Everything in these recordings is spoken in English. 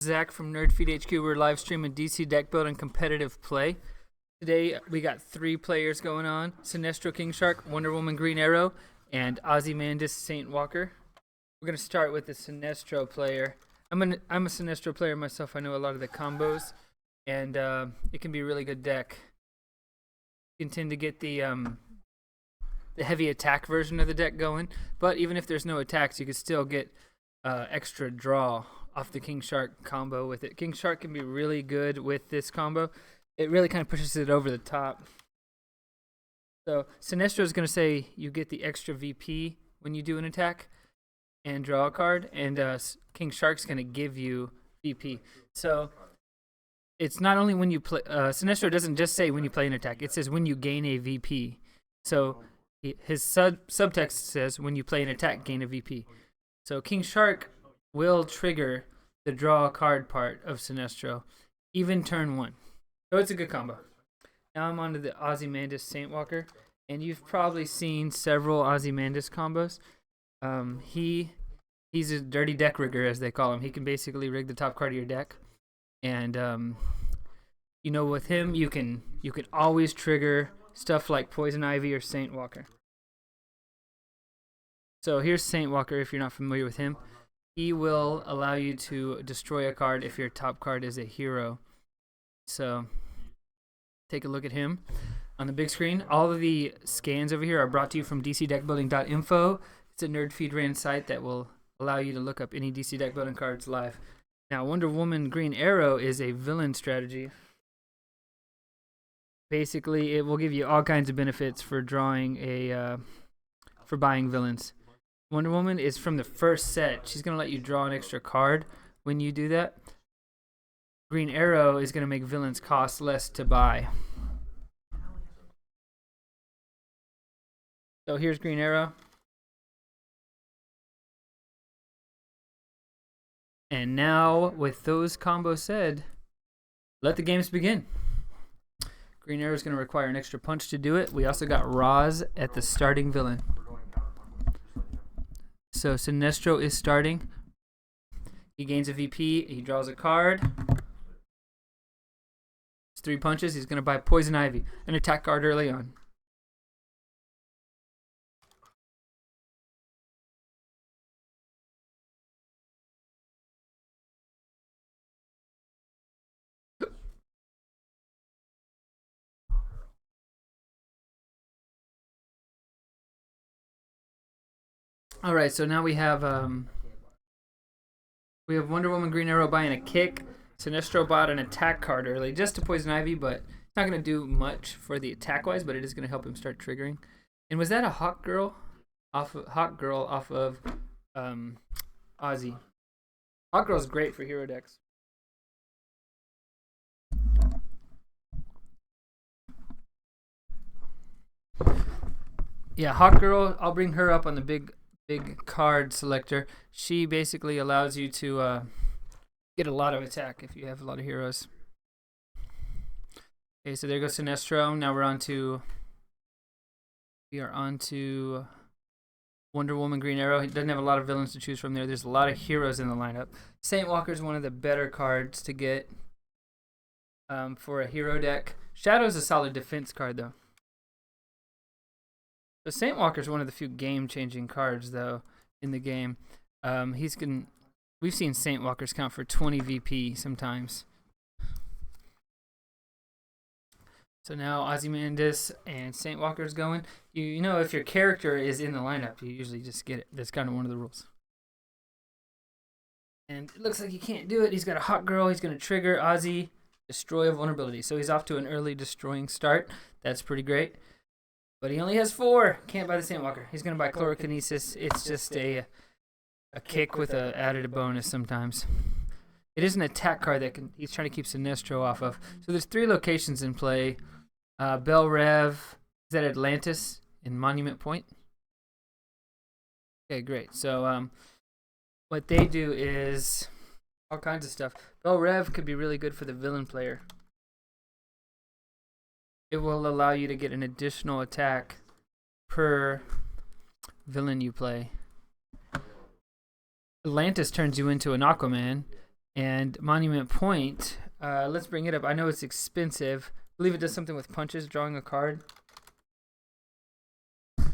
Zach from Nerdfeed HQ. We're live streaming DC Deckbuilding Competitive play. Today we got 3 players going on: Sinestro King Shark, Wonder Woman Green Arrow, and Ozymandias Saintwalker. We're gonna start with the Sinestro player. I'm a Sinestro player myself. I know a lot of the combos, and it can be a really good deck. You can tend to get the heavy attack version of the deck going, but even if there's no attacks, you can still get extra draw off the King Shark combo with it. King Shark can be really good with this combo. It really kind of pushes it over the top. So Sinestro is going to say you get the extra VP when you do an attack and draw a card, and King Shark's going to give you VP. So it's not only when you play. Sinestro doesn't just say when you play an attack. It says when you gain a VP. So his subtext says when you play an attack, gain a VP. So King Shark will trigger the draw a card part of Sinestro, even turn 1. So it's a good combo. Now I'm on to the Ozymandias Saintwalker, and you've probably seen several Ozymandias combos. He's a dirty deck rigger, as they call him. He can basically rig the top card of your deck, and with him you can always trigger stuff like Poison Ivy or Saintwalker. So here's Saintwalker. If you're not familiar with him, he will allow you to destroy a card if your top card is a hero. So take a look at him on the big screen. All of the scans over here are brought to you from DCDeckbuilding.info. It's a Nerdfeed ran site that will allow you to look up any DC deck building cards live. Now, Wonder Woman Green Arrow is a villain strategy. Basically, it will give you all kinds of benefits for drawing for buying villains. Wonder Woman is from the first set. She's going to let you draw an extra card when you do that. Green Arrow is going to make villains cost less to buy. So here's Green Arrow. And now, with those combos said, let the games begin. Green Arrow is going to require an extra punch to do it. We also got Roz at the starting villain. So Sinestro is starting. He gains a VP. He draws a card. It's 3 punches. He's going to buy Poison Ivy, an attack card early on. All right, so now we have Wonder Woman Green Arrow buying a kick. Sinestro bought an attack card early just to Poison Ivy, but it's not going to do much for the attack wise, but it is going to help him start triggering. And was that a Hawk Girl off of Ozy? Hawk Girl's great for hero decks. Yeah, Hawk Girl, I'll bring her up on the big card selector. She basically allows you to get a lot of attack if you have a lot of heroes. Okay, so there goes Sinestro. Now we are on to Wonder Woman Green Arrow. He doesn't have a lot of villains to choose from there. There's a lot of heroes in the lineup. Saintwalker is one of the better cards to get for a hero deck. Shadow's a solid defense card though. So Saintwalker is one of the few game-changing cards, though, in the game. We've seen Saintwalkers count for 20 VP sometimes. So now Ozymandias and Saintwalker's going. You know, if your character is in the lineup, you usually just get it. That's kind of one of the rules. And it looks like he can't do it. He's got a Hot Girl. He's going to trigger Ozy, destroy a vulnerability. So he's off to an early destroying start. That's pretty great. But he only has 4. Can't buy the Saintwalker. He's going to buy Chlorokinesis. It's just a kick with a added bonus sometimes. It is an attack card that he's trying to keep Sinestro off of. So there's 3 locations in play. Bell Rev. Is that Atlantis in Monument Point? Okay, great. So what they do is all kinds of stuff. Bell Rev could be really good for the villain player. It will allow you to get an additional attack per villain you play. Atlantis turns you into an Aquaman, And Monument Point, let's bring it up. I know it's expensive. I believe it does something with punches, drawing a card.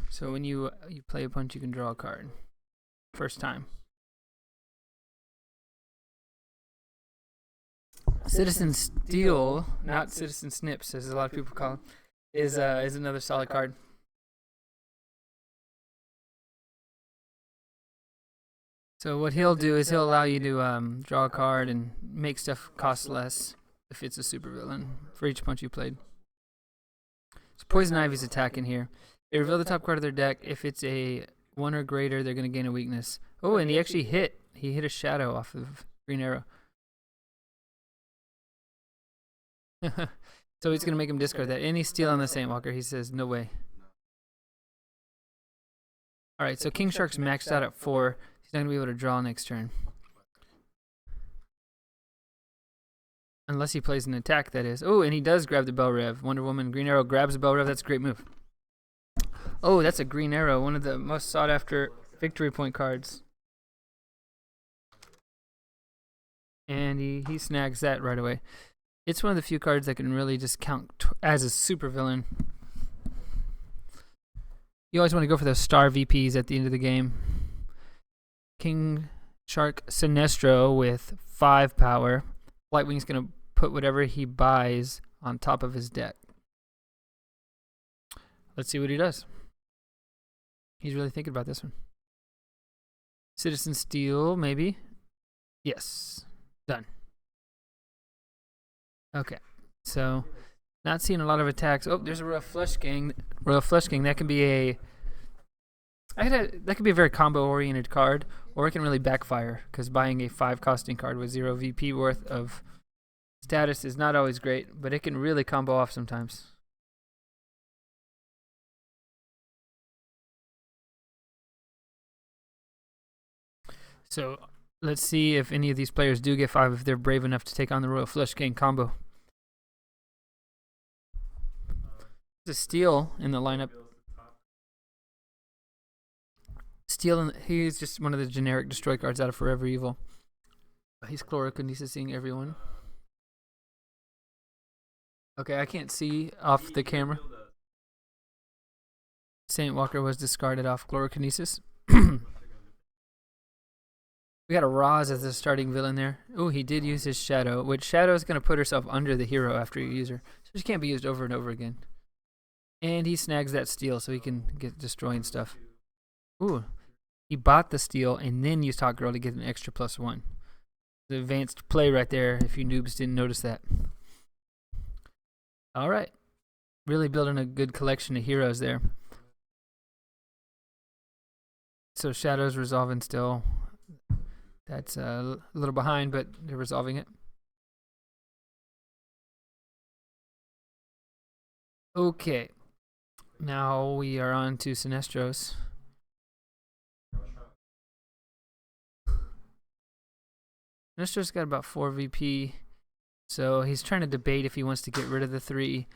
So when you play a punch, you can draw a card. First time. Citizen Steel, not Citizen Snips, as a lot of people call him, is another solid card. So what he'll do is he'll allow you to draw a card and make stuff cost less if it's a supervillain for each punch you played. So Poison Ivy's attacking here. They reveal the top card of their deck. If it's a 1 or greater, they're going to gain a weakness. Oh, and he actually hit. He hit a shadow off of Green Arrow. So he's going to make him discard that. And he's stealing the Saintwalker. He says, no way. Alright, so King Shark's maxed out at 4. He's not going to be able to draw next turn. Unless he plays an attack, that is. Oh, and he does grab the Bell Rev. Wonder Woman, Green Arrow grabs the Bell Rev. That's a great move. Oh, that's a Green Arrow. One of the most sought after victory point cards. And he snags that right away. It's one of the few cards that can really just count as a supervillain. You always want to go for those star VPs at the end of the game. King Shark Sinestro with 5 power. Lightwing's going to put whatever he buys on top of his deck. Let's see what he does. He's really thinking about this one. Citizen Steel, maybe? Yes. Done. Okay. So, not seeing a lot of attacks. Oh, there's a Royal Flush Gang. Royal Flush Gang, that can be a... that could be a very combo-oriented card, or it can really backfire, because buying a 5 costing card with 0 VP worth of status is not always great, but it can really combo off sometimes. So let's see if any of these players do get 5 if they're brave enough to take on the Royal Flush Gang combo. There's a Steel in the lineup. Steel, he's just one of the generic destroy cards out of Forever Evil. He's chlorokinesising everyone. Okay, I can't see off the camera. Saintwalker was discarded off chlorokinesis. We got a Roz as the starting villain there. Oh, he did use his Shadow, which Shadow is going to put herself under the hero after you use her. So she can't be used over and over again. And he snags that Steel so he can get destroying stuff. Ooh, he bought the Steel and then used Hot Girl to get an extra +1. The advanced play right there if you noobs didn't notice that. Alright. Really building a good collection of heroes there. So Shadow's resolving still. That's a little behind, but they're resolving it. Okay. Now we are on to Sinestro's. Sinestro's got about 4 VP, so he's trying to debate if he wants to get rid of the 3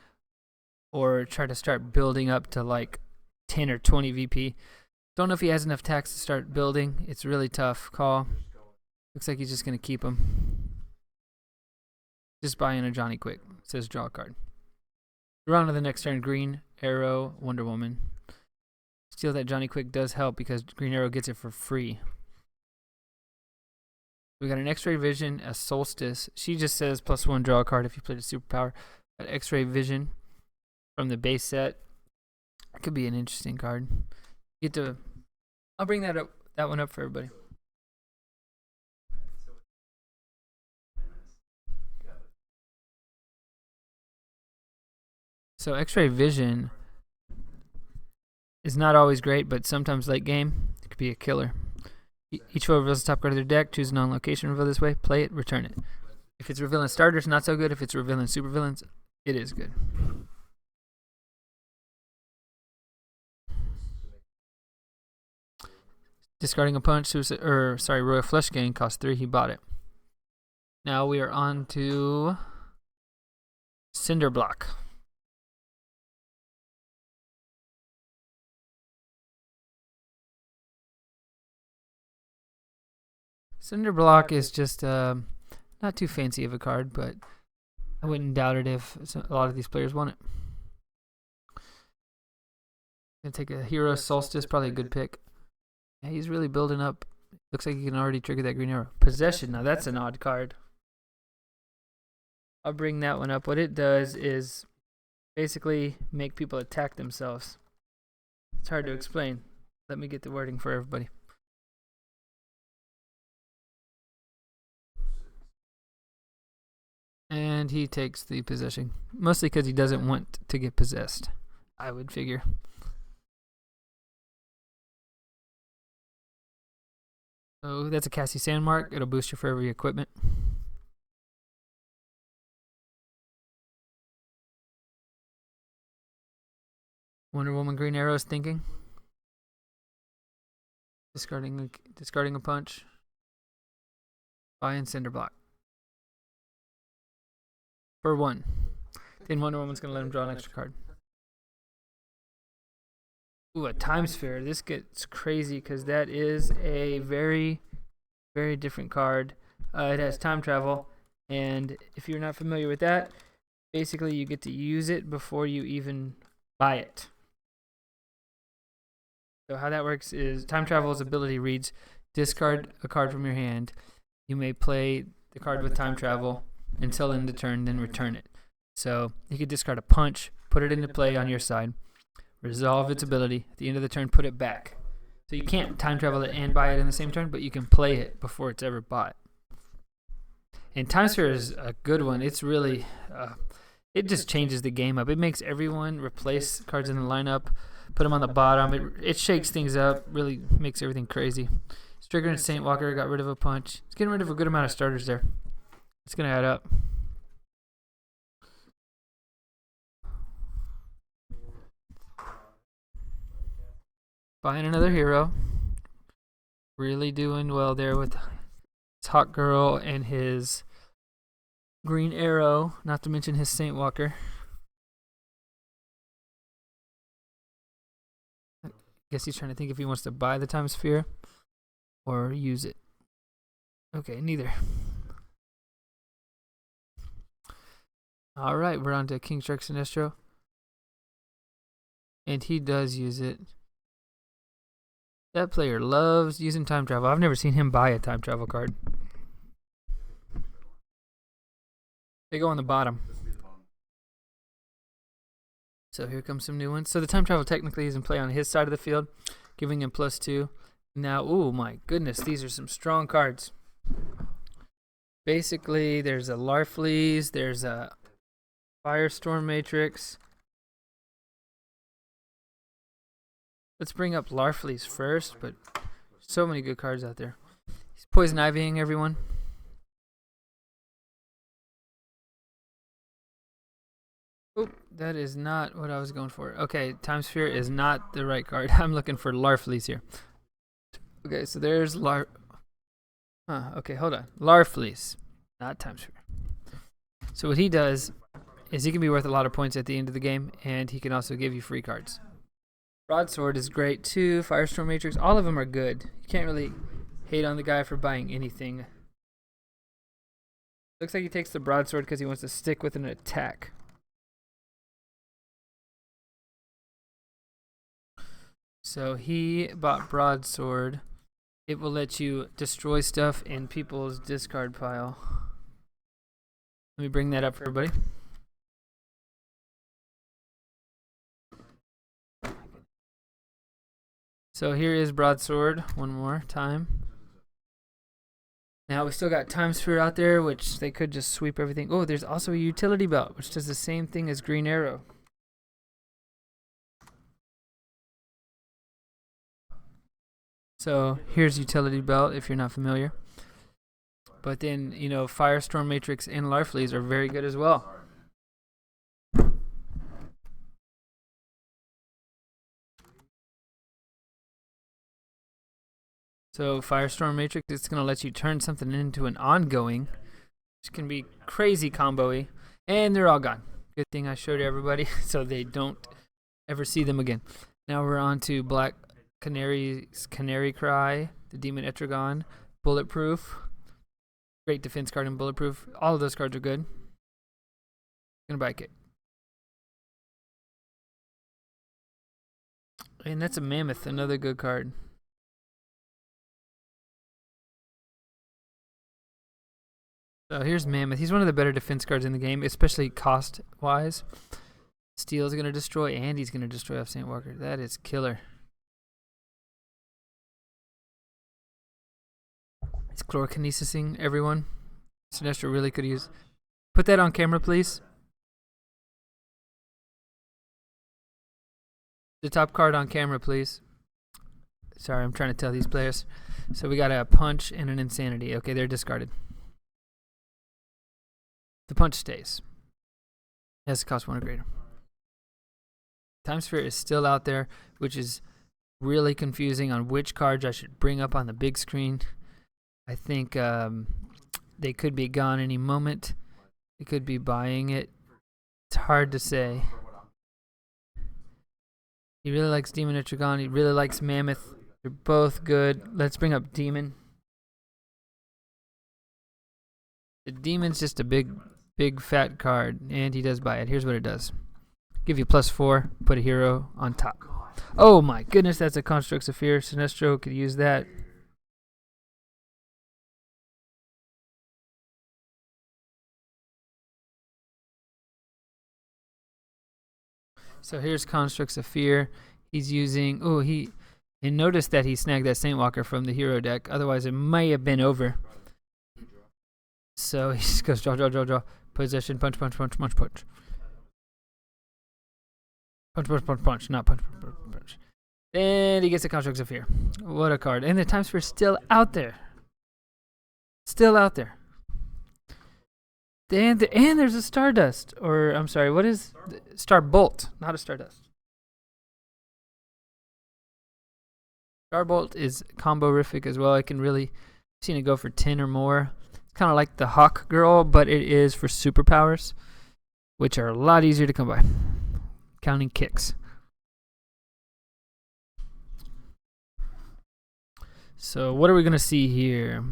or try to start building up to like 10 or 20 VP. Don't know if he has enough tax to start building. It's a really tough call. Looks like he's just going to keep him. Just buy in a Johnny Quick. It says draw a card. We're on to the next turn. Green Arrow, Wonder Woman. Steal that Johnny Quick does help because Green Arrow gets it for free. We got an X-Ray Vision, a Solstice. She just says +1 draw a card if you played a superpower. An X-Ray Vision from the base set. That could be an interesting card. I'll bring that one up for everybody. So X-Ray Vision is not always great, but sometimes late game it could be a killer. Each foe reveals the top card of their deck. Choose a non-location reveal this way. Play it. Return it. If it's revealing starters, not so good. If it's revealing supervillains, it is good. Discarding a punch. Royal Flush Gang cost 3. He bought it. Now we are on to Cinder Block. Cinder Block is just Not too fancy of a card, but I wouldn't doubt it if a lot of these players want it. Gonna take a Hero Solstice, probably a good pick. Yeah, he's really building up. Looks like he can already trigger that green arrow. Possession, now that's an odd card. I'll bring that one up. What it does is basically make people attack themselves. It's hard to explain. Let me get the wording for everybody. And he takes the possession, mostly because he doesn't want to get possessed, I would figure. So that's a Cassie Sandmark. It'll boost your forever equipment. Wonder Woman Green Arrow's thinking. Discarding a punch. Buy and Cinder Block. For 1. Then Wonder Woman's going to let him draw an extra card. Ooh, a Time Sphere. This gets crazy because that is a very, very different card. It has time travel, and if you're not familiar with that, basically you get to use it before you even buy it. So how that works is time travel's ability reads, discard a card from your hand. You may play the card with time travel until end of turn, then return it. So you could discard a punch, put it into play on your side, resolve its ability. At the end of the turn, put it back. So you can't time travel it and buy it in the same turn, but you can play it before it's ever bought. And Time Sphere is a good one. It's really, it just changes the game up. It makes everyone replace cards in the lineup, put them on the bottom. It shakes things up, really makes everything crazy. Stricker and Saintwalker got rid of a punch. It's getting rid of a good amount of starters there. It's going to add up. Buying another hero. Really doing well there with his Hawk Girl and his Green Arrow, not to mention his Saintwalker. I guess he's trying to think if he wants to buy the Time Sphere or use it. Okay, neither. Alright, we're on to King Shark Sinestro. And he does use it. That player loves using time travel. I've never seen him buy a time travel card. They go on the bottom. So here comes some new ones. So the time travel technically is in play on his side of the field, giving him +2. Now, oh my goodness, these are some strong cards. Basically, there's a Larfleeze, there's a Firestorm Matrix. Let's bring up Larfleeze first, but so many good cards out there. He's Poison Ivying everyone. Oh, that is not what I was going for. Okay, Time Sphere is not the right card. I'm looking for Larfleeze here. Okay, so there's okay, hold on. Larfleeze, not Time Sphere. So what he does is he can be worth a lot of points at the end of the game, and he can also give you free cards. Broadsword is great too. Firestorm Matrix, all of them are good. You can't really hate on the guy for buying anything. Looks like he takes the Broadsword because he wants to stick with an attack. So he bought Broadsword. It will let you destroy stuff in people's discard pile. Let me bring that up for everybody. So here is Broadsword one more time. Now we still got Time Sphere out there, which they could just sweep everything. Oh, there's also a Utility Belt, which does the same thing as Green Arrow. So here's Utility Belt if you're not familiar. But then, you know, Firestorm Matrix and Larfleeze are very good as well. So Firestorm Matrix, it's going to let you turn something into an ongoing, which can be crazy combo-y. And they're all gone. Good thing I showed everybody so they don't ever see them again. Now we're on to Black Canary's Canary Cry, the Demon Etrigan, Bulletproof. Great defense card and bulletproof. All of those cards are good. Gonna buy a kick. And that's a Mammoth, another good card. So here's Mammoth. He's one of the better defense cards in the game, especially cost-wise. Steel's going to destroy, and he's going to destroy off Saintwalker. That is killer. He's chlorokinesising everyone. Sinestro really could use. Put that on camera, please. The top card on camera, please. Sorry, I'm trying to tell these players. So we got a punch and an insanity. Okay, they're discarded. The punch stays. It has to cost 1 or greater. Time Sphere is still out there, which is really confusing on which cards I should bring up on the big screen. I think they could be gone any moment. They could be buying it. It's hard to say. He really likes Demon Etrigan. He really likes Mammoth. They're both good. Let's bring up Demon. The Demon's just a big fat card, and he does buy it. Here's what it does. Give you +4, put a hero on top. Oh my goodness, that's a Constructs of Fear. Sinestro could use that. So here's Constructs of Fear. He's using, and notice that he snagged that Saintwalker from the hero deck. Otherwise, it may have been over. So he just goes draw. Possession, punch. Punch, not punch. And he gets the Constructs of Fear. What a card. And the Time Sphere is still out there. And there's a Stardust. Or, I'm sorry, what is... Starbolt, not a Stardust. Starbolt is combo-rific as well. I can really... seen it go for 10 or more. It's kind of like the Hawk Girl, but it is for superpowers, which are a lot easier to come by. Counting kicks. So what are we going to see here?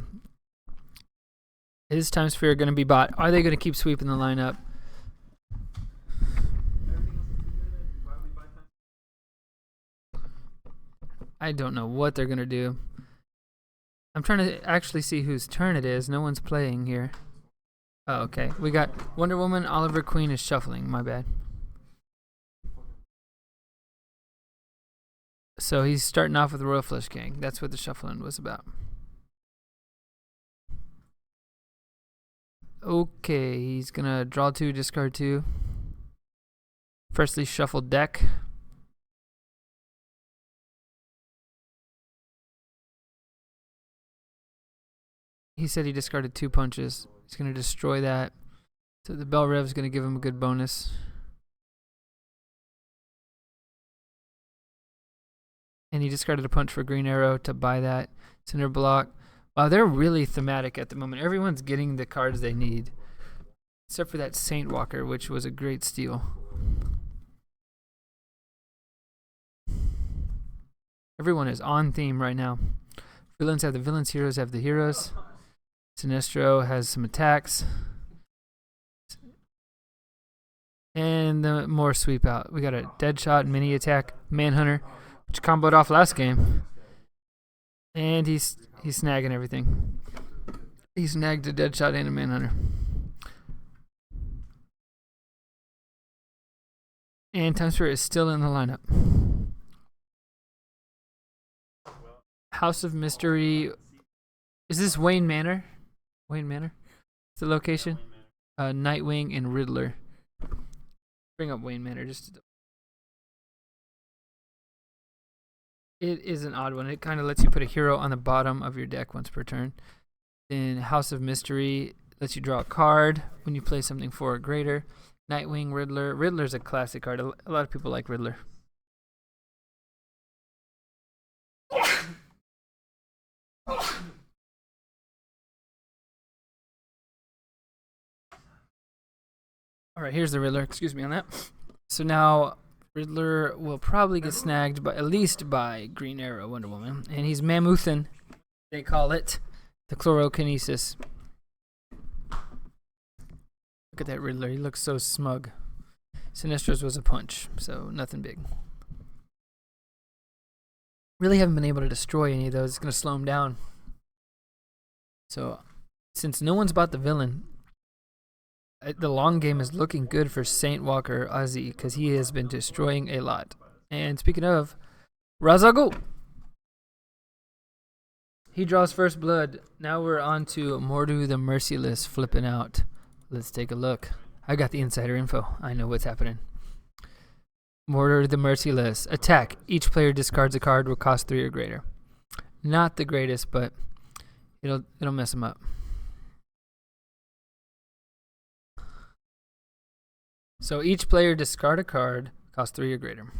Is Time Sphere going to be bought? Are they going to keep sweeping the lineup? I don't know what they're going to do. I'm trying to actually see whose turn it is. No one's playing here. Oh, okay. We got Wonder Woman. Oliver Queen is shuffling. My bad. So he's starting off with Royal Flush Gang. That's what the shuffling was about. Okay, he's going to draw 2, discard 2. Freshly shuffled deck. He said he discarded 2 punches. He's going to destroy that. So the Bell Rev is going to give him a good bonus. And he discarded a punch for Green Arrow to buy that. Cinder Block. Wow, they're really thematic at the moment. Everyone's getting the cards they need. Except for that Saintwalker, which was a great steal. Everyone is on theme right now. Villains have the villains, heroes have the heroes. Sinestro has some attacks. And the more sweep out. We got a Deadshot, mini attack, Manhunter, which comboed off last game. And he's snagging everything. He snagged a Deadshot and a Manhunter. And Time Sphere is still in the lineup. House of Mystery. Is this Wayne Manor? Wayne Manor? It's the location? Nightwing and Riddler. Bring up Wayne Manor just to... It is an odd one. It kind of lets you put a hero on the bottom of your deck once per turn. Then House of Mystery lets you draw a card when you play something 4 or greater. Nightwing, Riddler. Riddler's a classic card. A lot of people like Riddler. All right, here's the Riddler. Excuse me on that. So now Riddler will probably get snagged, at least by Green Arrow, Wonder Woman. And he's Mammuthin, they call it. The chlorokinesis. Look at that Riddler. He looks so smug. Sinestro's was a punch, so nothing big. Really haven't been able to destroy any of those. It's going to slow him down. So, since no one's bought the villain, the long game is looking good for Saintwalker Ozy because he has been destroying a lot. And speaking of, Razago! He draws first blood. Now we're on to Mordu the Merciless flipping out. Let's take a look. I got the insider info. I know what's happening. Mordu the Merciless. Attack. Each player discards a card with cost 3 or greater. Not the greatest, but it'll mess him up. So each player discard a card, cost 3 or greater.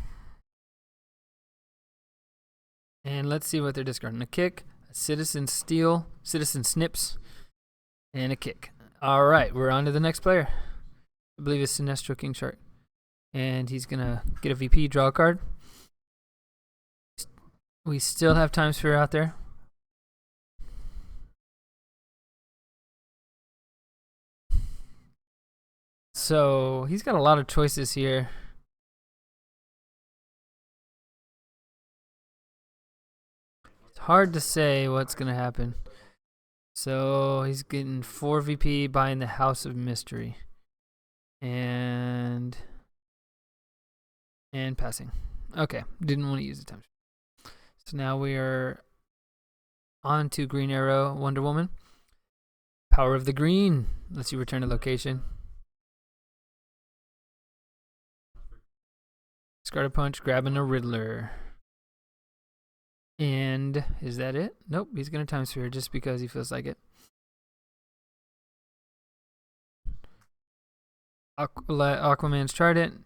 And let's see what they're discarding. A kick, a Citizen Steal, Citizen Snips, and a kick. All right, we're on to the next player. I believe it's Sinestro King Shark. And he's going to get a VP, draw a card. We still have Time Sphere out there. So he's got a lot of choices here. It's hard to say what's going to happen. So he's getting 4 VP buying the House of Mystery. And passing. Okay, didn't want to use the time. So now we are on to Green Arrow, Wonder Woman. Power of the Green. Let's see, return to location. Discard a punch, grabbing a Riddler. And is that it? Nope, he's going to Time Sphere just because he feels like it. Aquaman's Trident,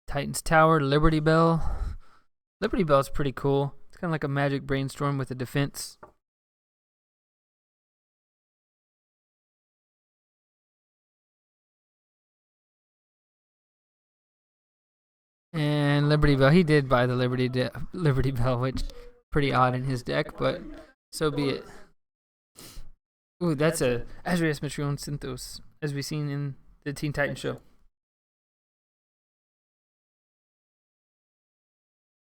Titan's Tower, Liberty Bell. Liberty Bell's pretty cool. It's kind of like a magic brainstorm with a defense. And Liberty Bell, he did buy the Liberty Bell, which pretty odd in his deck, but so be it. Ooh, that's a Azraeus Metrion Synthos, as we've seen in the Teen Titans show.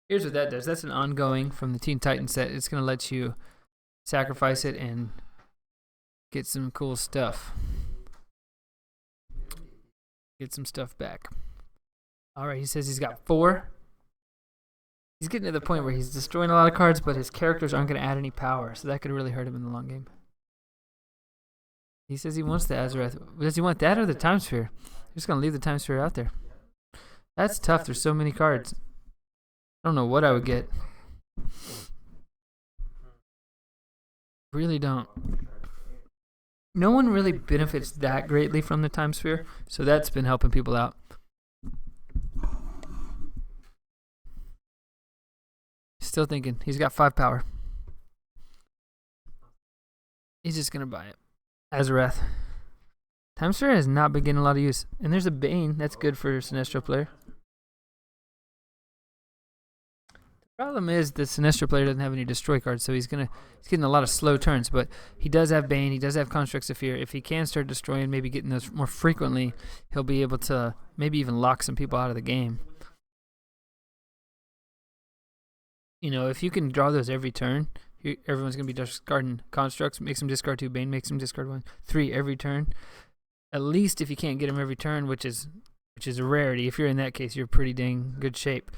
Here's what that does. That's an ongoing from the Teen Titans set. It's going to let you sacrifice it and get some cool stuff. Get some stuff back. All right, he says he's got 4. He's getting to the point where he's destroying a lot of cards, but his characters aren't going to add any power, so that could really hurt him in the long game. He says he wants the Azarath. Does he want that or the Time Sphere? He's just going to leave the Time Sphere out there. That's tough. There's so many cards. I don't know what I would get. Really don't. No one really benefits that greatly from the Time Sphere, so that's been helping people out. Still thinking. He's got 5 power. He's just going to buy it. Azarath. Time Sphere has not been getting a lot of use. And there's a Bane. That's good for a Sinestro player. The problem is the Sinestro player doesn't have any destroy cards, so he's getting a lot of slow turns. But he does have Bane. He does have Constructs of Fear. If he can start destroying, maybe getting those more frequently, he'll be able to maybe even lock some people out of the game. You know, if you can draw those every turn, everyone's going to be discarding Constructs. Makes them discard 2 Bane, makes them discard 1, 3 every turn. At least if you can't get them every turn, which is a rarity. If you're in that case, you're pretty dang good shape.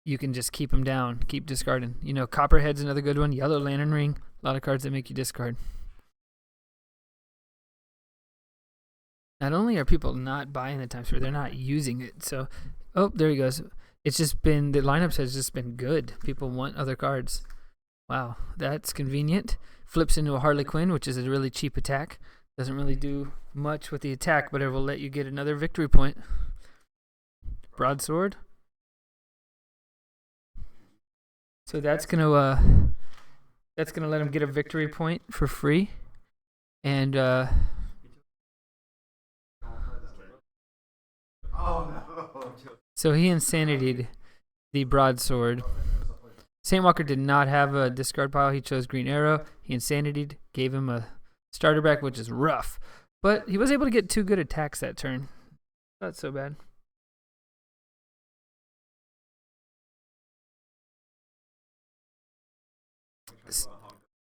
You can just keep them down, keep discarding. You know, Copperhead's another good one. Yellow Lantern Ring, a lot of cards that make you discard. Not only are people not buying the Time Sphere, they're not using it. So, oh, there he goes. It's just been, the lineups has just been good. People want other cards. Wow, that's convenient. Flips into a Harley Quinn, which is a really cheap attack. Doesn't really do much with the attack, but it will let you get another victory point. Broadsword. So that's gonna let him get a victory point for free. And so he Insanitied the Broadsword. Saintwalker did not have a discard pile. He chose Green Arrow. He Insanitied, gave him a starter back, which is rough. But he was able to get 2 good attacks that turn. Not so bad.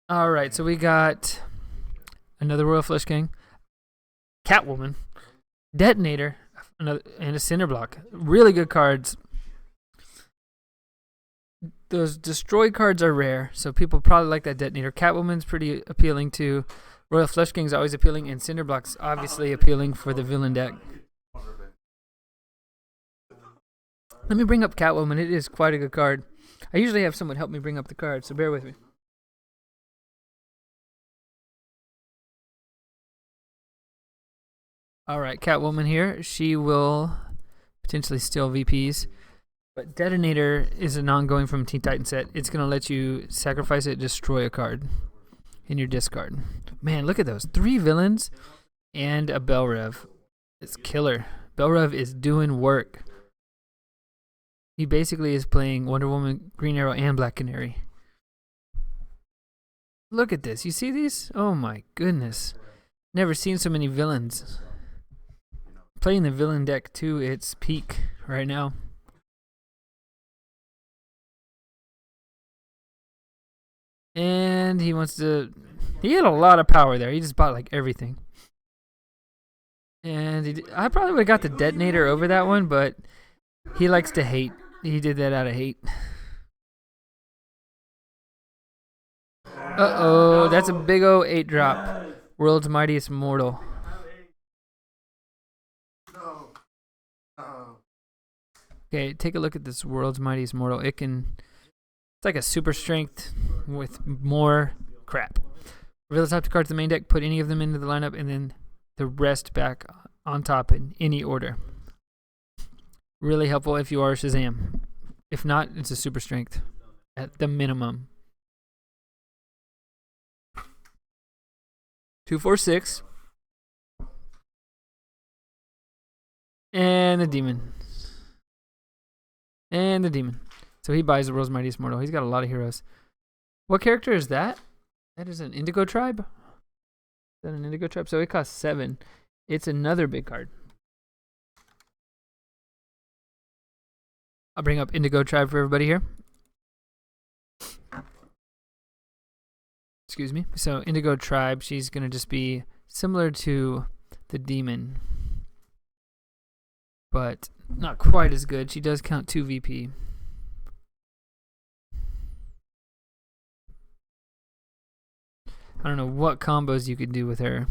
All right, so we got another Royal Flesh King, Catwoman, Detonator, and a Cinder Block. Really good cards. Those destroy cards are rare, so people probably like that Detonator. Catwoman's pretty appealing too. Royal Flesh King's always appealing, and Cinder Block's obviously appealing for the villain deck. Let me bring up Catwoman. It is quite a good card. I usually have someone help me bring up the card, so bear with me. All right, Catwoman here. She will potentially steal VPs. But Detonator is an ongoing from Teen Titan set. It's going to let you sacrifice it, destroy a card in your discard. Man, look at those. 3 villains and a Belrev. It's killer. Belrev is doing work. He basically is playing Wonder Woman, Green Arrow, and Black Canary. Look at this. You see these? Oh my goodness. Never seen so many villains. Playing the villain deck to its peak right now. And he wants to... He had a lot of power there. He just bought like everything. And I probably would have got the Detonator over that one, but he likes to hate. He did that out of hate. Uh-oh, that's a big O 8-drop. World's Mightiest Mortal. Okay, take a look at this World's Mightiest Mortal. It's like a super strength with more crap. Reveal the top 2 cards of the main deck, put any of them into the lineup, and then the rest back on top in any order. Really helpful if you are Shazam. If not, it's a super strength at the minimum. 2, 4, 6. And the demon. And the demon. So he buys the World's Mightiest Mortal. He's got a lot of heroes. What character is that? That is an Indigo Tribe? Is that an Indigo Tribe? So it costs 7. It's another big card. I'll bring up Indigo Tribe for everybody here. Excuse me. So Indigo Tribe, she's going to just be similar to the demon, but not quite as good. She does count 2 VP. I don't know what combos you could do with her.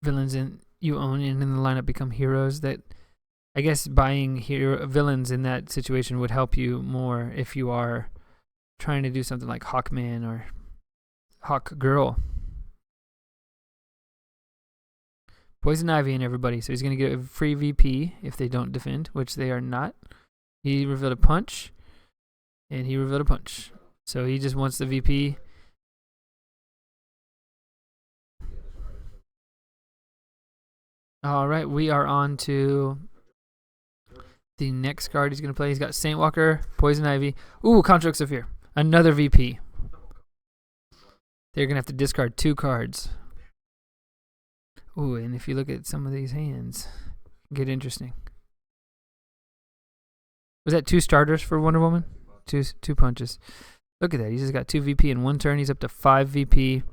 Villains you own and in the lineup become heroes. That I guess buying villains in that situation would help you more if you are trying to do something like Hawkman or Hawk Girl. Poison Ivy and everybody. So he's going to get a free VP if they don't defend, which they are not. He revealed a punch, and he revealed a punch. So he just wants the VP. All right, we are on to the next card he's going to play. He's got Saintwalker, Poison Ivy. Ooh, Contracts of Fear. Another VP. They're going to have to discard 2 cards. Ooh, and if you look at some of these hands, get interesting. Was that 2 starters for Wonder Woman? Two punches. Look at that. He's just got 2 VP in 1 turn. He's up to 5 VP.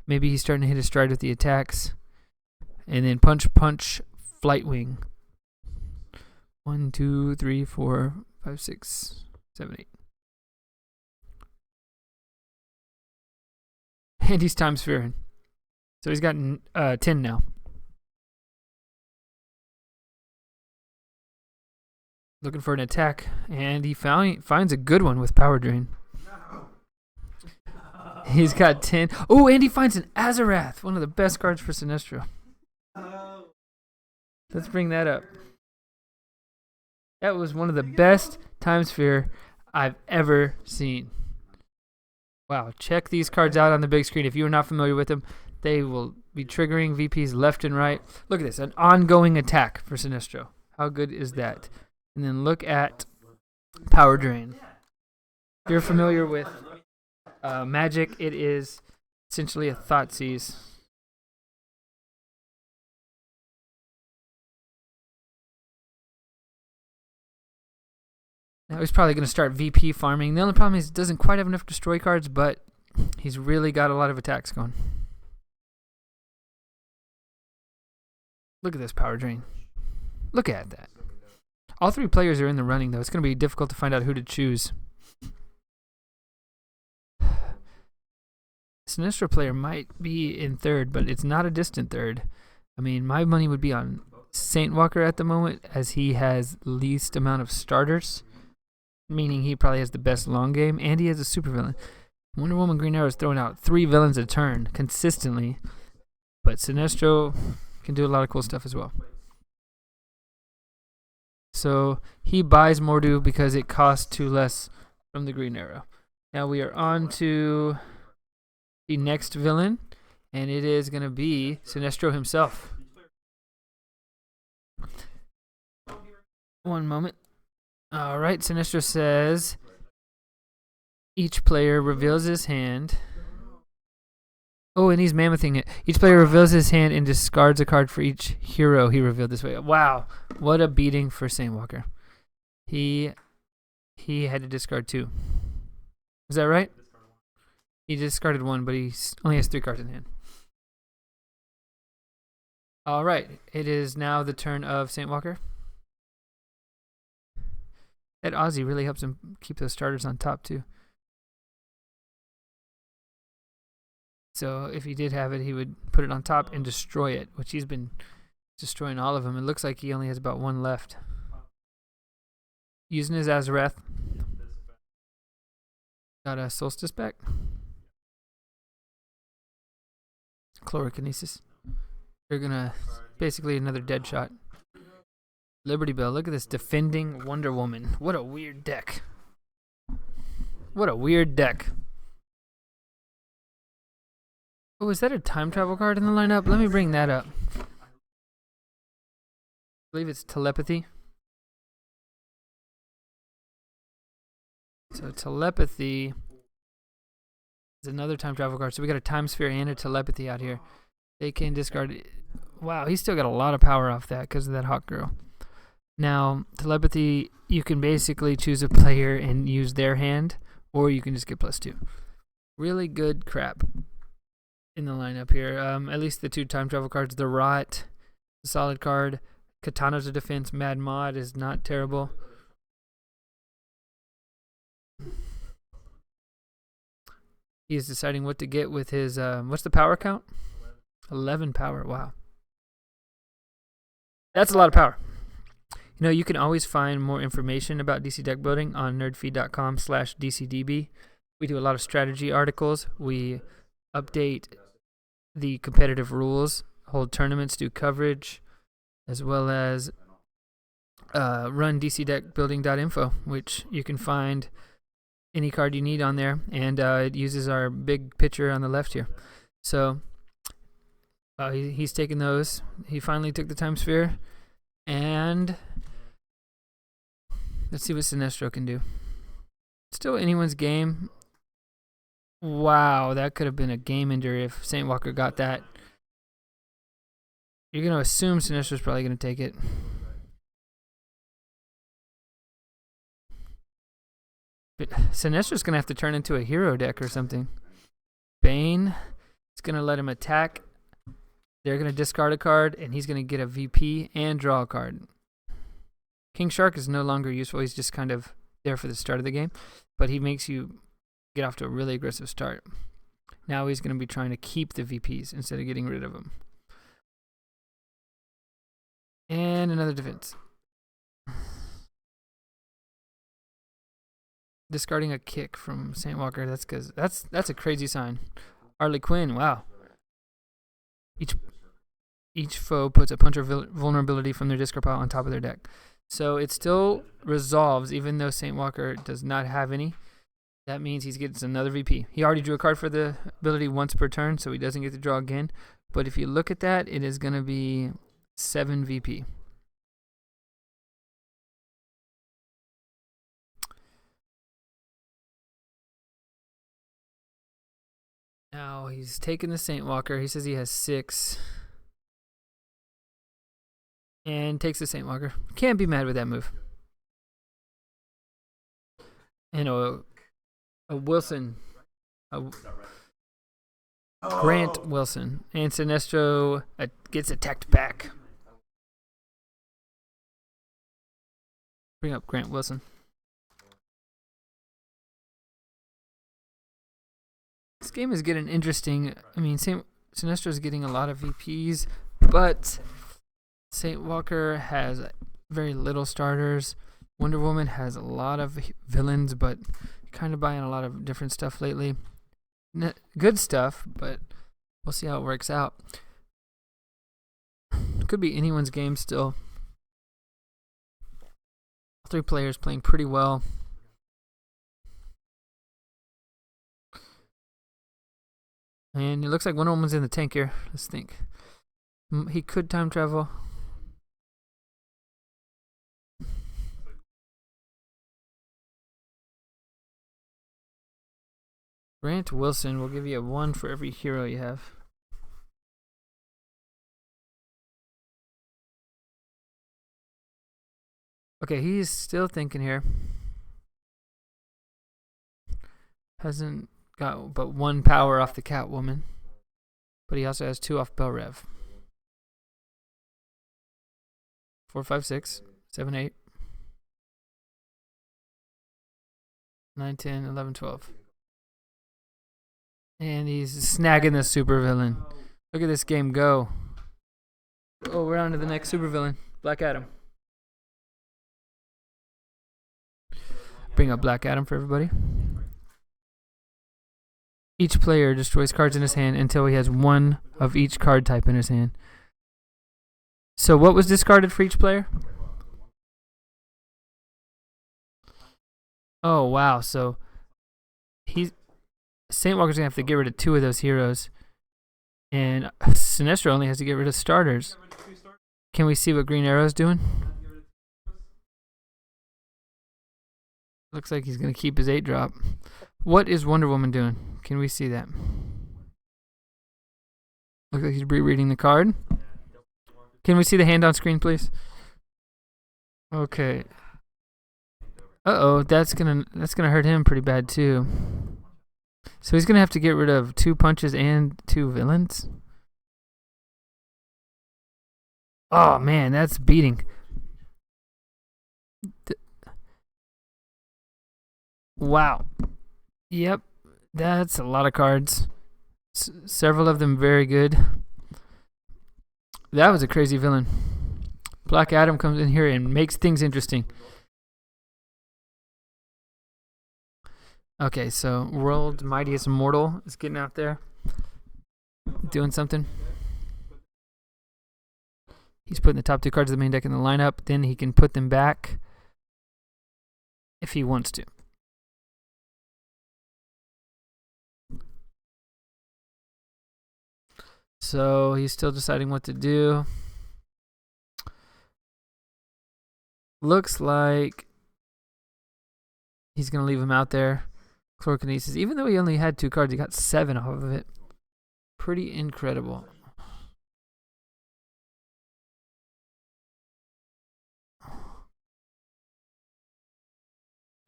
Maybe he's starting to hit his stride with the attacks. And then punch, flight wing. 1, 2, 3, 4, 5, 6, 7, 8. And he's time sphering. So he's got 10 now. Looking for an attack, and he finds a good one with Power Drain. He's got 10. Oh, and he finds an Azarath, one of the best cards for Sinestro. Let's bring that up. That was one of the best Time Sphere I've ever seen. Wow, check these cards out on the big screen. If you are not familiar with them, they will be triggering VPs left and right. Look at this, an ongoing attack for Sinestro. How good is that? And then look at Power Drain. If you're familiar with Magic, it is essentially a Thoughtseize. Now he's probably going to start VP farming. The only problem is he doesn't quite have enough destroy cards, but he's really got a lot of attacks going. Look at this power drain. Look at that. All three players are in the running, though. It's going to be difficult to find out who to choose. Sinestro player might be in third, but it's not a distant third. I mean, my money would be on Saintwalker at the moment, as he has least amount of starters, meaning he probably has the best long game, and he has a super villain. Wonder Woman Green Arrow is throwing out 3 villains a turn consistently, but Sinestro can do a lot of cool stuff as well. So he buys Mordu because it costs 2 less from the Green Arrow. Now we are on to the next villain, and it is going to be Sinestro himself. One moment. All right, Sinestro says each player reveals his hand. Oh, and he's mammothing it. Each player reveals his hand and discards a card for each hero he revealed this way. Wow, what a beating for Saintwalker. He had to discard 2. Is that right? He discarded 1, but he only has 3 cards in hand. All right, it is now the turn of Saintwalker. That Ozy really helps him keep those starters on top too. So if he did have it, he would put it on top and destroy it, which he's been destroying all of them. It looks like he only has about 1 left. Using his Azarath. Got a Solstice back. Chlorokinesis. They're gonna basically another dead shot. Liberty Bell. Look at this defending Wonder Woman. What a weird deck. What a weird deck. Oh, is that a time travel card in the lineup? Let me bring that up. I believe it's Telepathy. So Telepathy is another time travel card. So we got a Time Sphere and a Telepathy out here. They can discard it. Wow, he's still got a lot of power off that because of that Hawk Girl. Now, Telepathy, you can basically choose a player and use their hand, or you can just get +2. Really good crap in the lineup here. At least the 2 time travel cards. The Rot, a solid card. Katana's a defense. Mad Mod is not terrible. He is deciding what to get with his, what's the power count? 11 power, wow. That's a lot of power. You know, you can always find more information about DC deck building on nerdfeed.com/DCDB. We do a lot of strategy articles. We update the competitive rules, hold tournaments, do coverage, as well as run DCDeckbuilding.info, which you can find any card you need on there, and it uses our big picture on the left here. So he's taking those. He finally took the Time Sphere, and let's see what Sinestro can do. Still anyone's game. Wow, that could have been a game ender if Saintwalker got that. You're going to assume Sinestro's probably going to take it. But Sinestro's going to have to turn into a hero deck or something. Bane is going to let him attack. They're going to discard a card, and he's going to get a VP and draw a card. King Shark is no longer useful. He's just kind of there for the start of the game. But he makes you get off to a really aggressive start. Now he's going to be trying to keep the VPs instead of getting rid of them. And another defense. Discarding a kick from Saintwalker. That's because that's a crazy sign. Harley Quinn. Wow. Each foe puts a puncher vulnerability from their discard pile on top of their deck. So it still resolves, even though Saintwalker does not have any. That means he gets another VP. He already drew a card for the ability once per turn, so he doesn't get to draw again. But if you look at that, it is going to be 7 VP. Now he's taking the Saintwalker. He says he has 6. And takes the Saintwalker. Can't be mad with that move. and a Wilson, a Grant Wilson, and Sinestro gets attacked back. Bring up Grant Wilson. This game is getting interesting. I mean, Sinestro is getting a lot of VPs, but Saintwalker has very little starters. Wonder Woman has a lot of villains, but kind of buying a lot of different stuff lately. Good stuff, but we'll see how it works out. Could be anyone's game still. 3 players playing pretty well. And it looks like Wonder Woman's in the tank here. Let's think. He could time travel. Grant Wilson will give you a 1 for every hero you have. Okay, he's still thinking here. Hasn't got but 1 power off the Catwoman. But he also has 2 off Bell Rev. 4, 5, 6, 7, 8, 9, 10, 11, 12. And he's snagging the supervillain. Look at this game go. Oh, we're on to the next supervillain, Black Adam. Bring up Black Adam for everybody. Each player destroys cards in his hand until he has 1 of each card type in his hand. So what was discarded for each player? Oh, wow. So Saintwalker's going to have to get rid of 2 of those heroes. And Sinestro only has to get rid of starters. Can we see what Green Arrow's doing? Looks like he's going to keep his 8-drop. What is Wonder Woman doing? Can we see that? Looks like he's rereading the card. Can we see the hand on screen, please? Okay. Uh-oh, that's gonna hurt him pretty bad too. So he's gonna have to get rid of 2 punches and 2 villains. Oh man, that's beating. Wow. Yep, that's a lot of cards. Several of them very good. That was a crazy villain. Black Adam comes in here and makes things interesting. Okay, so World's Mightiest Mortal is getting out there. Doing something. He's putting the top 2 cards of the main deck in the lineup. Then he can put them back if he wants to. So he's still deciding what to do. Looks like he's going to leave him out there. Chlorokinesis. Even though he only had 2 cards, he got 7 off of it. Pretty incredible.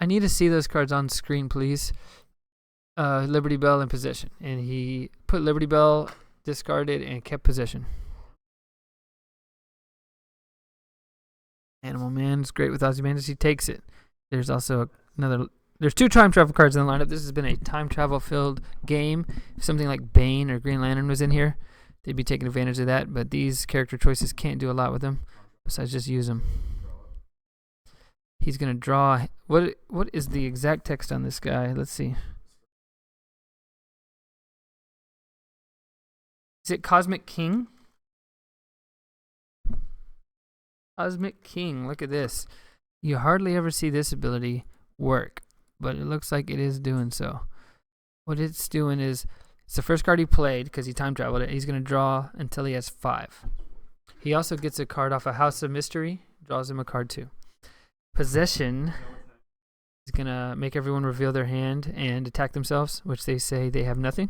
I need to see those cards on screen, please. Liberty Bell in possession. And he put Liberty Bell, discarded, and kept possession. Animal Man is great with Ozymandias. He takes it. There's also there's 2 time travel cards in the lineup. This has been a time travel filled game. If something like Bane or Green Lantern was in here, they'd be taking advantage of that. But these character choices can't do a lot with them besides just use them. He's gonna draw. What is the exact text on this guy? Let's see. Is it Cosmic King? Cosmic King. Look at this. You hardly ever see this ability work, but it looks like it is doing so. What it's doing is, it's the first card he played because he time traveled it. He's going to draw until he has 5. He also gets a card off a House of Mystery, draws him a card too. Possession is going to make everyone reveal their hand and attack themselves, which they say they have nothing.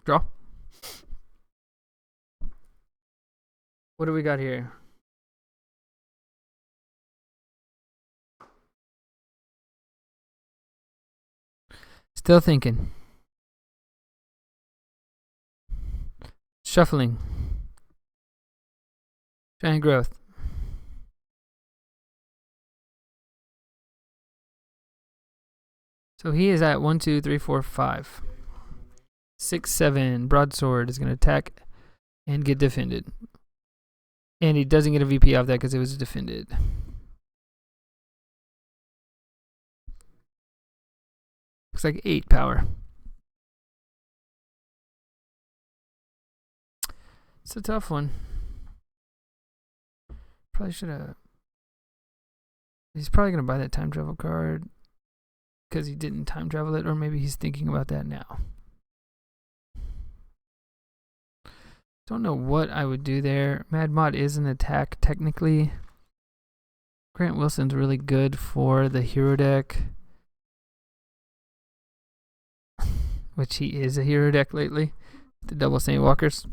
Draw. What do we got here? Still thinking. Shuffling. Giant growth. So he is at 1, 2, 3, 4, 5. 6, 7. Broadsword is going to attack and get defended. And he doesn't get a VP off that because it was defended. Looks like 8 power. It's a tough one. Probably should have. He's probably going to buy that time travel card because he didn't time travel it, or maybe he's thinking about that now. Don't know what I would do there. Mad Mod is an attack technically. Grant Wilson's really good for the hero deck, which he is a hero deck lately. The double Saintwalkers.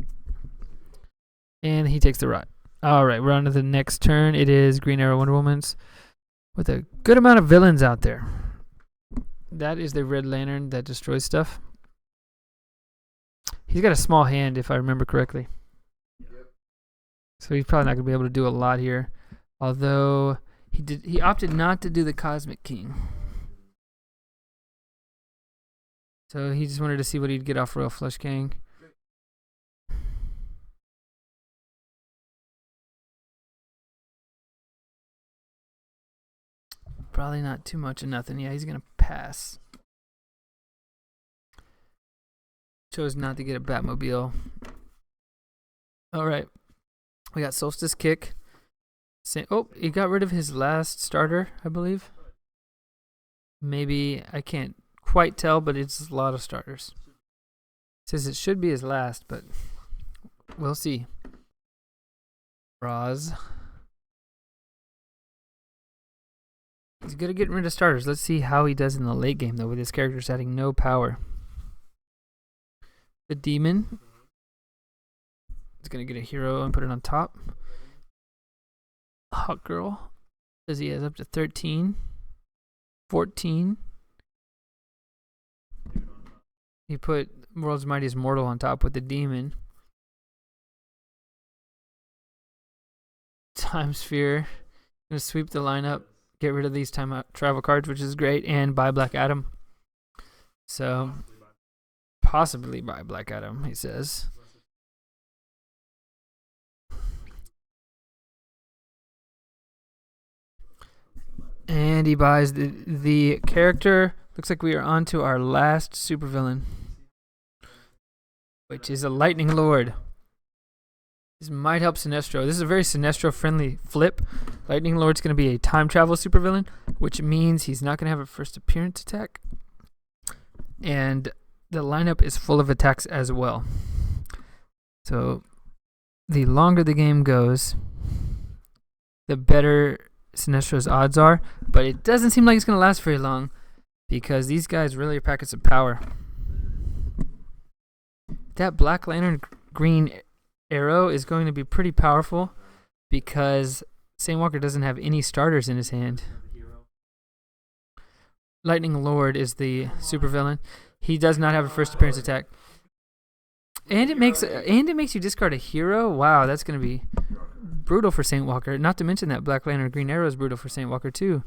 And he takes the rot. Alright, we're on to the next turn. It is Green Arrow Wonder Woman's with a good amount of villains out there. That is the Red Lantern that destroys stuff. He's got a small hand, if I remember correctly. So he's probably not going to be able to do a lot here. Although he opted not to do the Cosmic King. So he just wanted to see what he'd get off Royal Flush King. Probably not too much of nothing. Yeah, he's going to pass. Chose not to get a Batmobile. Alright. We got Solstice Kick. Oh, he got rid of his last starter, I believe. Maybe, I can't quite tell, but it's a lot of starters. It says it should be his last, but we'll see. Roz. He's good at getting rid of starters. Let's see how he does in the late game, though, with his characters adding no power. The Demon is going to get a hero and put it on top. Hawk Girl says he has up to 13. 14. He put World's Mightiest Mortal on top with the Demon. Time Sphere. Going to sweep the lineup. Get rid of these time travel cards, which is great, and buy Black Adam. So, possibly buy Black Adam, he says. And he buys the character. Looks like we are on to our last supervillain, which is a Lightning Lord. This might help Sinestro. This is a very Sinestro-friendly flip. Lightning Lord's going to be a time travel supervillain, which means he's not going to have a first appearance attack. And the lineup is full of attacks as well. So the longer the game goes, the better Sinestro's odds are. But it doesn't seem like it's going to last very long because these guys really are packets of power. That Black Lantern Green Arrow is going to be pretty powerful because Saintwalker doesn't have any starters in his hand. Lightning Lord is the supervillain. He does not have a first appearance attack. And it makes you discard a hero. Wow, that's going to be brutal for Saintwalker. Not to mention that Black Lantern Green Arrow is brutal for Saintwalker too.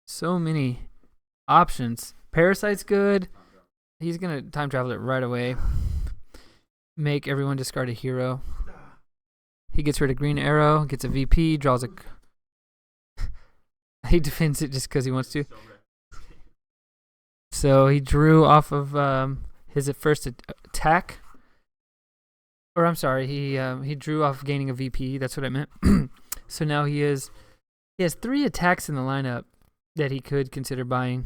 So many options. Parasite's good. He's going to time travel it right away. Make everyone discard a hero. He gets rid of Green Arrow, gets a VP, draws a... he defends it just because he wants to. So he drew off of his first attack. Or I'm sorry, he drew off gaining a VP. That's what I meant. So now he has 3 attacks in the lineup that he could consider buying.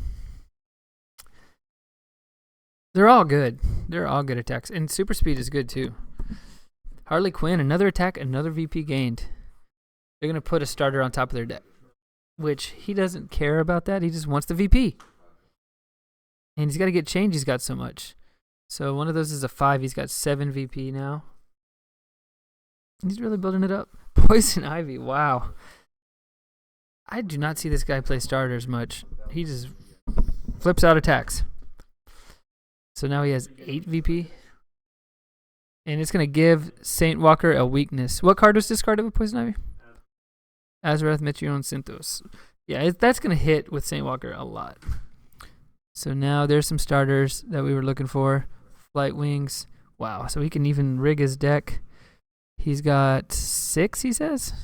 They're all good. They're all good attacks. And Super Speed is good too. Harley Quinn, another attack, another VP gained. They're going to put a starter on top of their deck. Which he doesn't care about that. He just wants the VP. And he's got to get changed. He's got so much. So one of those is a 5. He's got 7 VP now. He's really building it up. Poison Ivy. Wow. I do not see this guy play starters much. He just flips out attacks. So now he has 8 VP. And it's going to give Saintwalker a weakness. What card was discarded with Poison Ivy? Azarath, Metreon, Synthos. Yeah, that's going to hit with Saintwalker a lot. So now there's some starters that we were looking for. Flight Wings. Wow, so he can even rig his deck. He's got 6, he says.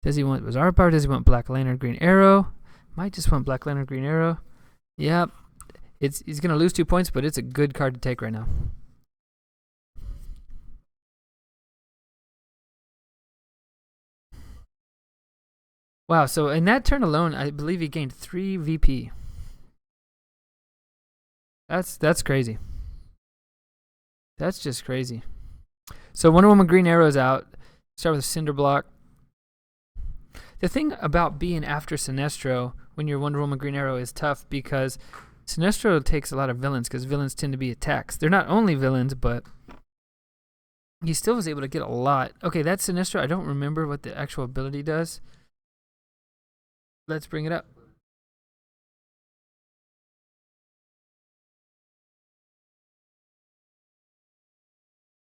Does he want Bizarre Power? Does he want Black Lantern, Green Arrow? Might just want Black Lantern, Green Arrow. Yep. He's going to lose 2 points, but it's a good card to take right now. Wow, so in that turn alone, I believe he gained 3 VP. That's crazy. That's just crazy. So Wonder Woman Green Arrow's out. Start with Cinder Block. The thing about being after Sinestro when you're Wonder Woman Green Arrow is tough because Sinestro takes a lot of villains because villains tend to be attacks. They're not only villains, but he still was able to get a lot. Okay, that's Sinestro. I don't remember what the actual ability does. Let's bring it up.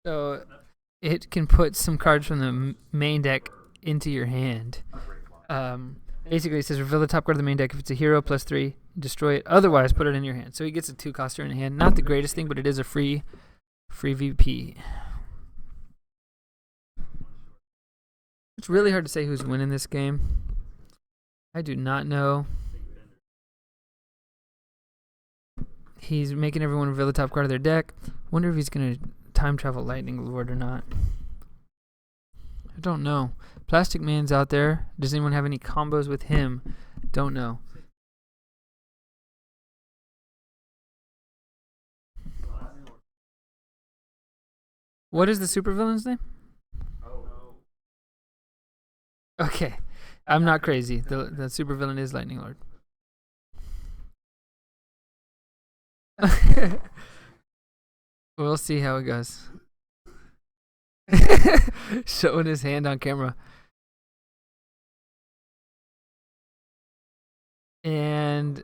So it can put some cards from the main deck into your hand. Basically, it says reveal the top card of the main deck if it's a hero +3, destroy it. Otherwise, put it in your hand. So he gets a 2-coster in hand. Not the greatest thing, but it is a free VP. It's really hard to say who's winning this game. I do not know. He's making everyone reveal the top card of their deck. Wonder if he's going to time travel Lightning Lord or not. I don't know. Plastic Man's out there. Does anyone have any combos with him? Don't know. What is the supervillain's name? Okay. I'm not crazy. The supervillain is Lightning Lord. We'll see how it goes. Showing his hand on camera. And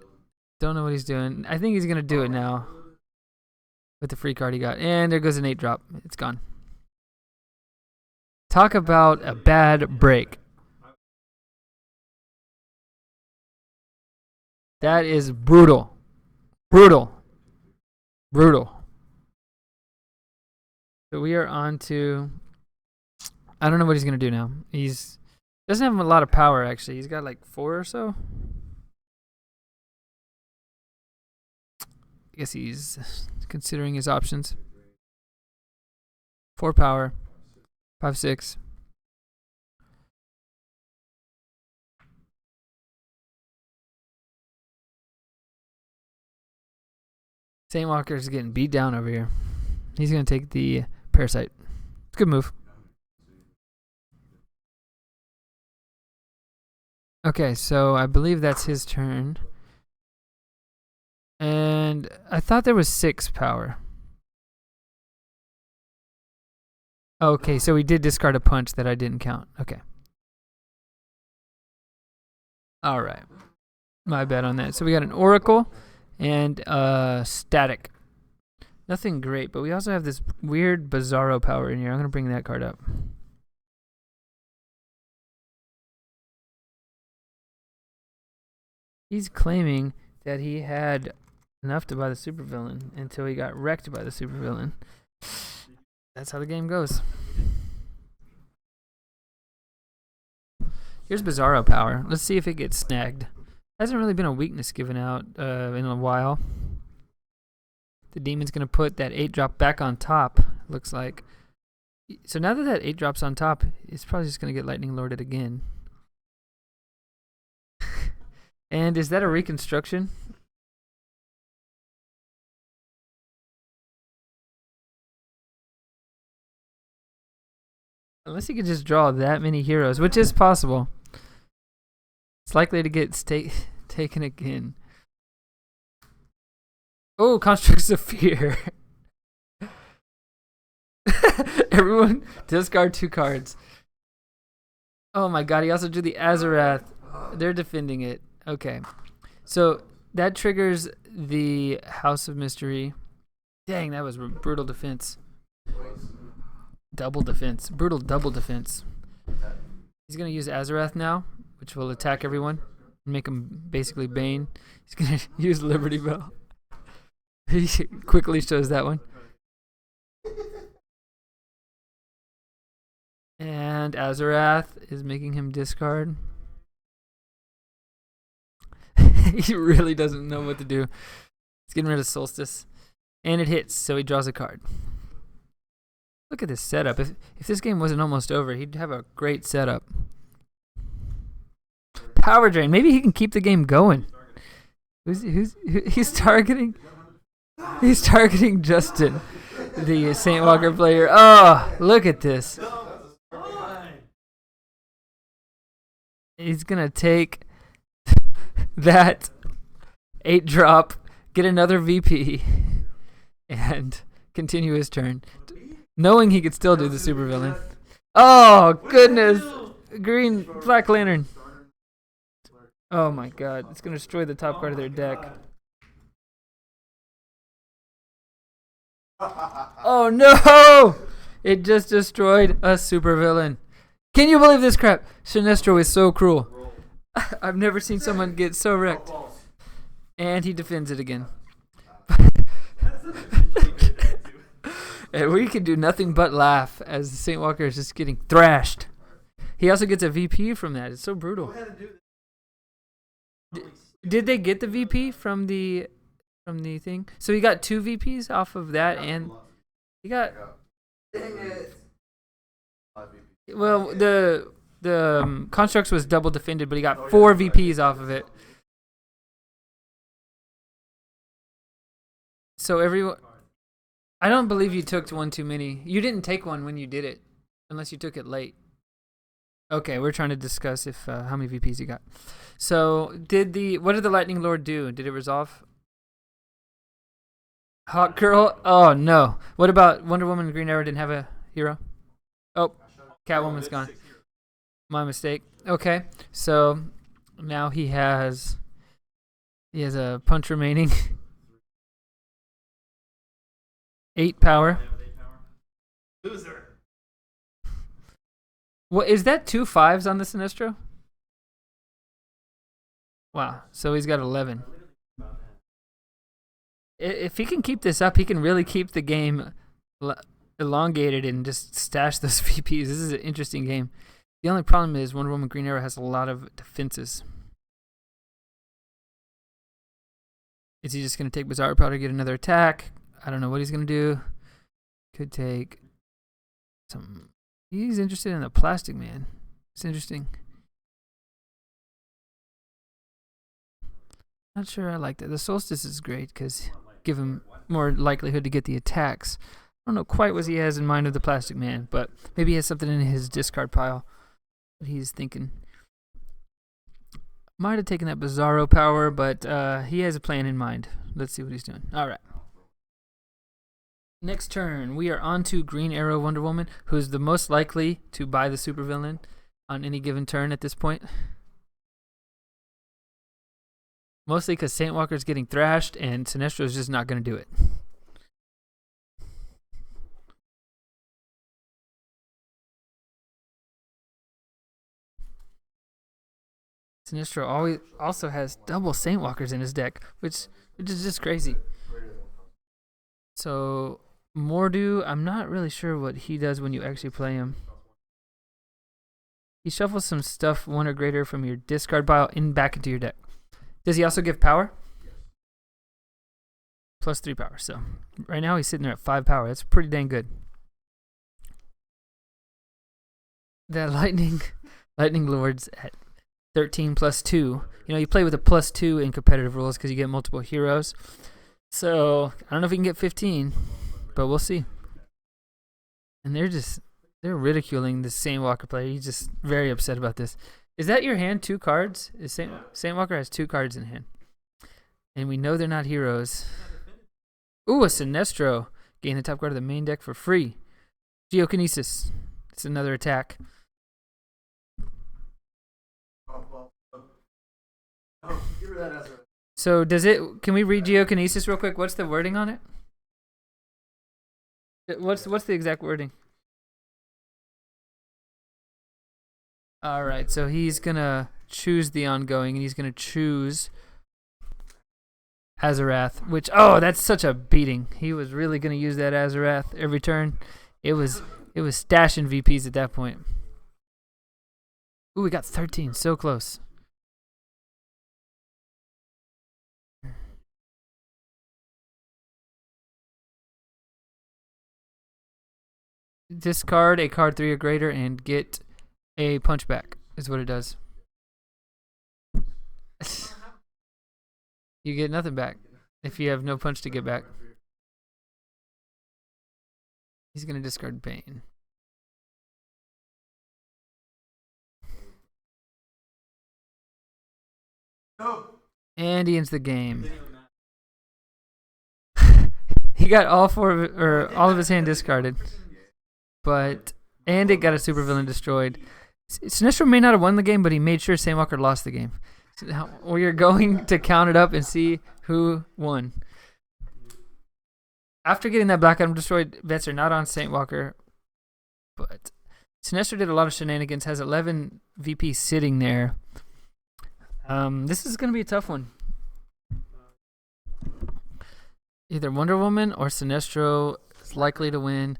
don't know what he's doing. I think he's going to do it now with the free card he got. And there goes an 8-drop. It's gone. Talk about a bad break. That is brutal. Brutal. Brutal. So we are on to... I don't know what he's going to do now. Doesn't have a lot of power, actually. He's got like 4 or so. I guess he's considering his options. 4 power. 5/6. Saintwalker is getting beat down over here. He's going to take the Parasite. It's a good move. Okay, so I believe that's his turn. And I thought there was 6 power. Okay, so we did discard a punch that I didn't count. Okay. All right. My bad on that. So we got an Oracle and Static. Nothing great, but we also have this weird Bizarro power in here. I'm going to bring that card up. He's claiming that he had enough to buy the supervillain until he got wrecked by the supervillain. That's how the game goes. Here's Bizarro power. Let's see if it gets snagged. Hasn't really been a weakness given out in a while. The demon's going to put that 8-drop back on top, looks like. So now that 8-drop's on top, it's probably just going to get Lightning Lorded again. And is that a reconstruction? Unless he could just draw that many heroes, which is possible. It's likely to get taken again. Oh, Constructs of Fear. Everyone discard 2 cards. Oh my god, he also drew the Azarath. They're defending it. Okay. So that triggers the House of Mystery. Dang, that was brutal defense. Double defense. Brutal double defense. He's going to use Azarath now, which will attack everyone and make him basically Bane. He's going to use Liberty Bell. He quickly shows that one. And Azarath is making him discard. He really doesn't know what to do. He's getting rid of Solstice. And it hits, so he draws a card. Look at this setup. If this game wasn't almost over, he'd have a great setup. Power Drain. Maybe he can keep the game going. He's targeting? He's targeting Justin, the Saintwalker player. Oh, look at this. He's going to take that 8-drop, get another VP, and continue his turn, knowing he could still do the supervillain. Oh, goodness. Green Black Lantern. Oh, my God. It's going to destroy the top card of their deck. Oh, no! It just destroyed a supervillain. Can you believe this crap? Sinestro is so cruel. I've never seen someone get so wrecked. And he defends it again. And we can do nothing but laugh as the Saintwalker is just getting thrashed. He also gets a VP from that. It's so brutal. Did they get the VP from the thing? So he got 2 VPs off of that, and he got. Dang it. Well, the Constructs was double defended, but he got 4 VPs off of it. So everyone, I don't believe you took one too many. You didn't take one when you did it, unless you took it late. Okay, we're trying to discuss if how many VPs you got. So what did the Lightning Lord do? Did it resolve? Hawk Girl? Oh no. What about Wonder Woman and Green Arrow didn't have a hero? Oh, Catwoman's gone. My mistake. Okay, so now he has a punch remaining. 8 power. Loser. What is that? 2 5s on the Sinestro? Wow. So he's got 11. If he can keep this up, he can really keep the game elongated and just stash those VPs. This is an interesting game. The only problem is Wonder Woman Green Arrow has a lot of defenses. Is he just going to take Bizarro Powder to get another attack? I don't know what he's going to do. Could take some. He's interested in the Plastic Man. It's interesting. Not sure I like that. The Solstice is great because give him more likelihood to get the attacks. I don't know quite what he has in mind with the Plastic Man, but maybe he has something in his discard pile that he's thinking. Might have taken that Bizarro power, but he has a plan in mind. Let's see what he's doing. All right. Next turn, we are on to Green Arrow Wonder Woman, who's the most likely to buy the supervillain on any given turn at this point. Mostly because Saintwalker's getting thrashed and Sinestro's just not going to do it. Sinestro also has double Saintwalkers in his deck, which is just crazy. So Mordu, I'm not really sure what he does when you actually play him. He shuffles some stuff 1 or greater from your discard pile back into your deck. Does he also give power? Plus 3 power. So right now he's sitting there at 5 power. That's pretty dang good. That Lightning Lord's at 13 plus 2. You know, you play with a plus 2 in competitive rules because you get multiple heroes. So I don't know if he can get 15, but we'll see. And they're ridiculing the Saintwalker player. He's just very upset about this. Is that your hand? 2 cards? Saintwalker has 2 cards in hand. And we know they're not heroes. Ooh, a Sinestro. Gain the top card of the main deck for free. Geokinesis. It's another attack. So does it? Can we read Geokinesis real quick? What's the wording on it? What's the exact wording? All right, so he's gonna choose the ongoing, and he's gonna choose Azarath, which that's such a beating. He was really gonna use that Azarath every turn. It was stashing VPs at that point. Ooh, we got 13, so close. Discard a card 3 or greater and get a punchback is what it does. You get nothing back if you have no punch to get back. He's going to discard Bane. And he ends the game. He got all of his hand discarded. And it got a supervillain destroyed. Sinestro may not have won the game, but he made sure Saintwalker lost the game. So now we're going to count it up and see who won. After getting that black item destroyed, bets are not on Saintwalker. But Sinestro did a lot of shenanigans, has 11 VP sitting there. This is going to be a tough one. Either Wonder Woman or Sinestro is likely to win.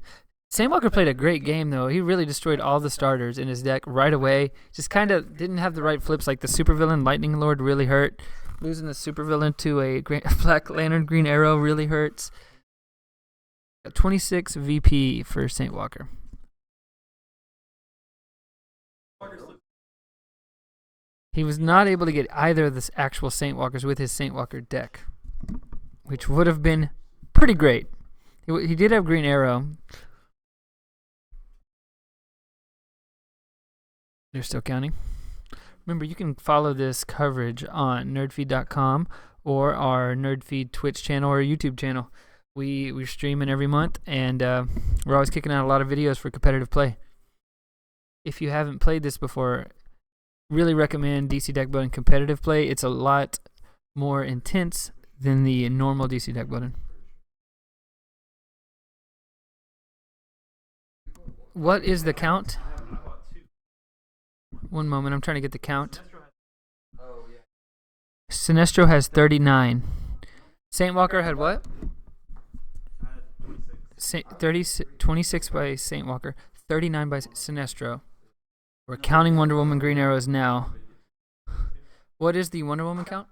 Saintwalker played a great game, though. He really destroyed all the starters in his deck right away. Just kind of didn't have the right flips, like the supervillain Lightning Lord really hurt. Losing the supervillain to a Black Lantern Green Arrow really hurts. 26 VP for Saintwalker. He was not able to get either of the actual Saintwalkers with his Saintwalker deck, which would have been pretty great. He did have Green Arrow. They're still counting. Remember, you can follow this coverage on nerdfeed.com or our Nerdfeed Twitch channel or YouTube channel. We're streaming every month, and we're always kicking out a lot of videos for competitive play. If you haven't played this before, really recommend DC Deckbuilding Competitive play. It's a lot more intense than the normal DC Deckbuilding. What is the count? One moment, I'm trying to get the count. Sinestro has 39. Saintwalker had what? 26 by Saintwalker, 39 by Sinestro. We're counting Wonder Woman Green Arrows now. What is the Wonder Woman count?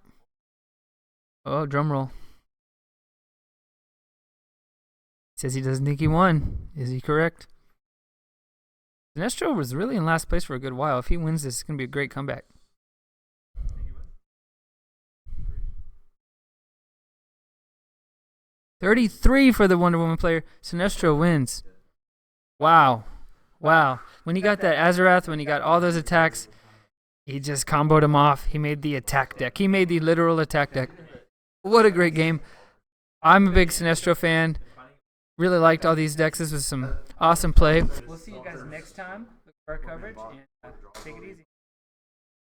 Oh, drum roll. Says he doesn't think he won. Is he correct? Sinestro was really in last place for a good while. If he wins this, it's going to be a great comeback. $33 for the Wonder Woman player. Sinestro wins. Wow. When he got that Azarath, when he got all those attacks, he just comboed him off. He made the attack deck. He made the literal attack deck. What a great game. I'm a big Sinestro fan. Really liked all these decks. This was some awesome play. We'll see you guys next time for our coverage, and take it easy.